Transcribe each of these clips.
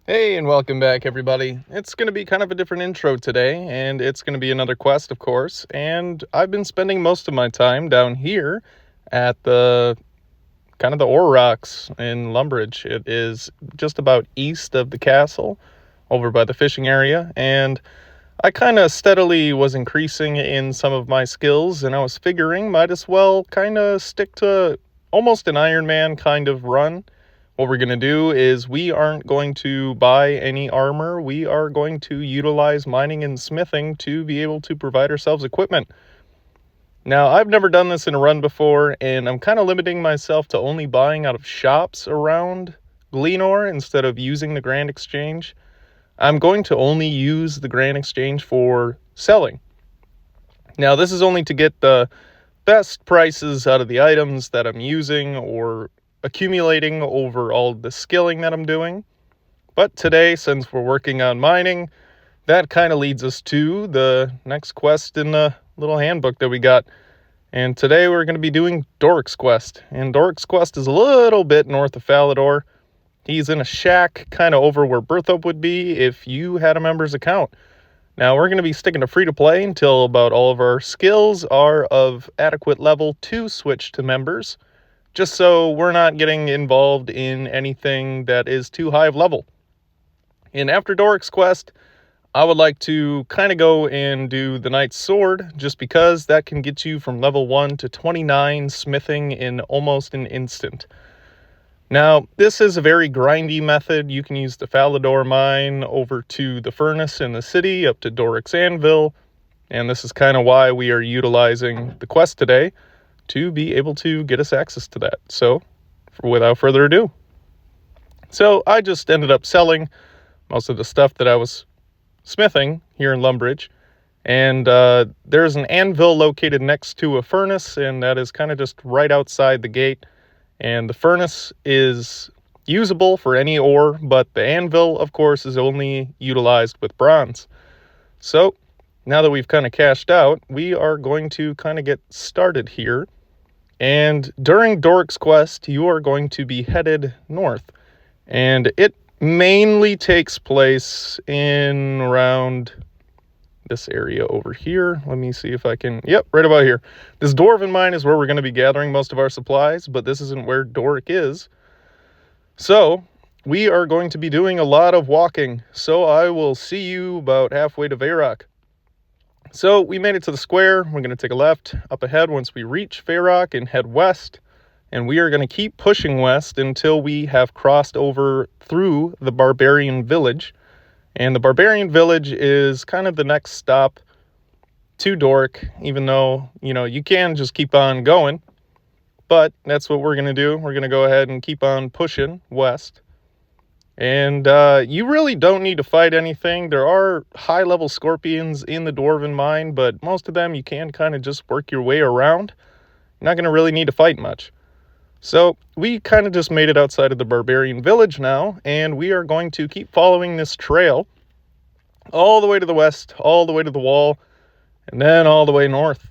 Hey, and welcome back, everybody. It's going to be kind of a different intro today, and it's going to be another quest, of course. And I've been spending most of my time down here at the ore rocks in Lumbridge. It is just about east of the castle, over by the fishing area, and I kind of steadily was increasing in some of my skills, and I was figuring might as well kind of stick to almost an Iron Man kind of run. What we're going to do is we aren't going to buy any armor. We are going to utilize mining and smithing to be able to provide ourselves equipment. Now, I've never done this in a run before, and I'm kind of limiting myself to only buying out of shops around Glenore instead of using the Grand Exchange. I'm going to only use the Grand Exchange for selling. Now, this is only to get the best prices out of the items that I'm using or accumulating over all the skilling that I'm doing. But today, since we're working on mining, that kind of leads us to the next quest in the little handbook that we got. And today we're going to be doing Dorics quest. And Dorics quest is a little bit north of Falador. He's in a shack kind of over where Berthope would be if you had a member's account. Now, we're going to be sticking to free-to-play until about all of our skills are of adequate level to switch to members, just so we're not getting involved in anything that is too high of level. And after Doric's quest, I would like to kind of go and do the Knight's Sword, just because that can get you from level 1 to 29 smithing in almost an instant. Now, this is a very grindy method. You can use the Falador mine over to the furnace in the city, up to Doric's Anvil, and this is kind of why we are utilizing the quest today, to be able to get us access to that. So, without further ado. So, I just ended up selling most of the stuff that I was smithing here in Lumbridge. And there's an anvil located next to a furnace, and that is kind of just right outside the gate. And the furnace is usable for any ore, but the anvil, of course, is only utilized with bronze. So, now that we've kind of cashed out, we are going to kind of get started here. And during Doric's quest, you are going to be headed north. And it mainly takes place in around this area over here. Let me see if I can... Yep, right about here. This Dwarven mine is where we're going to be gathering most of our supplies, but this isn't where Doric is. So, we are going to be doing a lot of walking. So, I will see you about halfway to Veyrock. So, we made it to the square. We're going to take a left up ahead once we reach Veyrock and head west. And we are going to keep pushing west until we have crossed over through the Barbarian Village. And the Barbarian Village is kind of the next stop to Doric, even though, you can just keep on going. But that's what we're going to do. We're going to go ahead and keep on pushing west. And you really don't need to fight anything. There are high-level scorpions in the Dwarven mine, but most of them you can kind of just work your way around. You're not going to really need to fight much. So we kind of just made it outside of the Barbarian Village now, and we are going to keep following this trail all the way to the west, all the way to the wall, and then all the way north.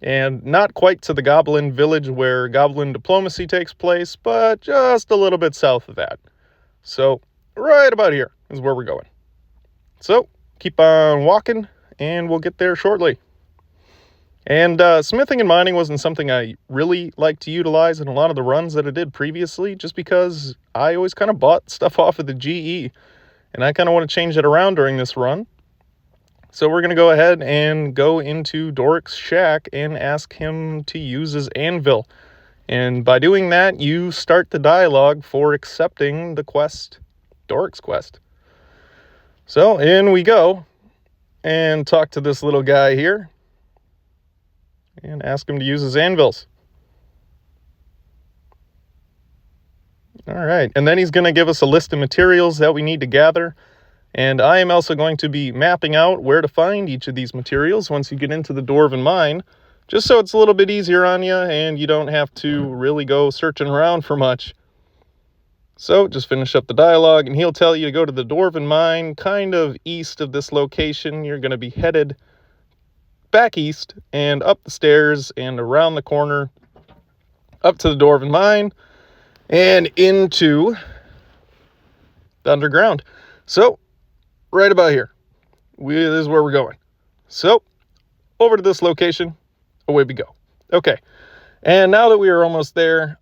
And not quite to the Goblin Village where Goblin diplomacy takes place, but just a little bit south of that. So right about here is where we're going. So keep on walking, and we'll get there shortly. And smithing and mining wasn't something I really liked to utilize in a lot of the runs that I did previously, just because I always kind of bought stuff off of the GE, and I kind of want to change it around during this run. So we're going to go ahead and go into Doric's shack and ask him to use his anvil. And by doing that, you start the dialogue for accepting the quest, Doric's quest. So in we go, and talk to this little guy here. And ask him to use his anvils. All right, and then he's going to give us a list of materials that we need to gather. And I am also going to be mapping out where to find each of these materials once you get into the Dwarven mine, just so it's a little bit easier on you and you don't have to really go searching around for much. So just finish up the dialogue, and he'll tell you to go to the Dwarven mine kind of east of this location. You're going to be headed back east and up the stairs and around the corner up to the Dwarven mine and into underground. So, right about here. This is where we're going. So, over to this location, away we go. Okay, and now that we are almost there,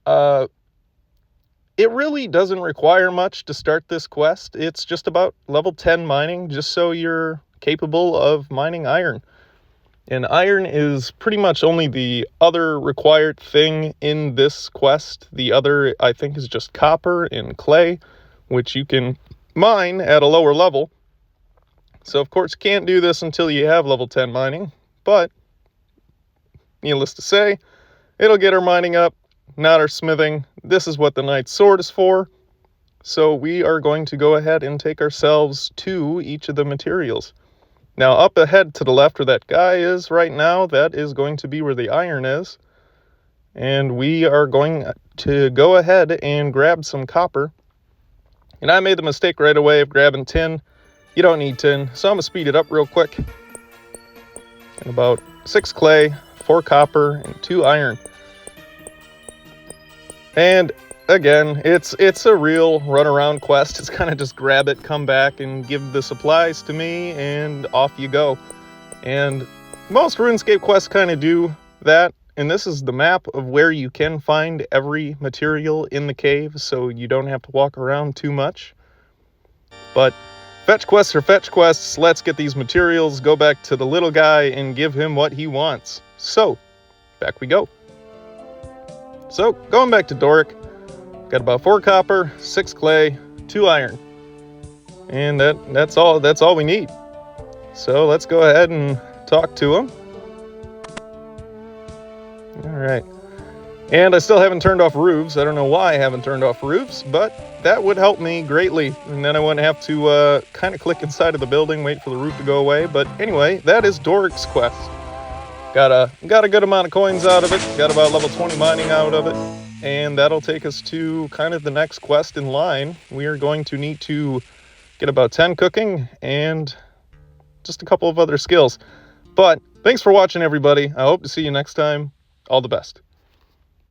it really doesn't require much to start this quest. It's just about level 10 mining, just so you're capable of mining iron. And iron is pretty much only the other required thing in this quest. The other, I think, is just copper and clay, which you can mine at a lower level. So, of course, you can't do this until you have level 10 mining. But, needless to say, it'll get our mining up, not our smithing. This is what the Knight's Sword is for. So we are going to go ahead and take ourselves to each of the materials. Now, up ahead to the left where that guy is right now, that is going to be where the iron is. And we are going to go ahead and grab some copper. And I made the mistake right away of grabbing tin. You don't need tin, so I'm going to speed it up real quick. And about 6 clay, 4 copper, and 2 iron. And again, it's a real run-around quest. It's kind of just grab it, come back, and give the supplies to me, and off you go. And most RuneScape quests kind of do that. And this is the map of where you can find every material in the cave, so you don't have to walk around too much. But fetch quests are fetch quests. Let's get these materials, go back to the little guy, and give him what he wants. So, back we go. So, going back to Doric, got about 4 copper, 6 clay, 2 iron. And that's all we need. So, let's go ahead and talk to him. Alright. And I still haven't turned off roofs. I don't know why I haven't turned off roofs, but that would help me greatly. And then I wouldn't have to kind of click inside of the building, wait for the roof to go away. But anyway, that is Doric's quest. Got a good amount of coins out of it. Got about level 20 mining out of it. And that'll take us to kind of the next quest in line. We are going to need to get about 10 cooking and just a couple of other skills. But thanks for watching, everybody. I hope to see you next time. All the best.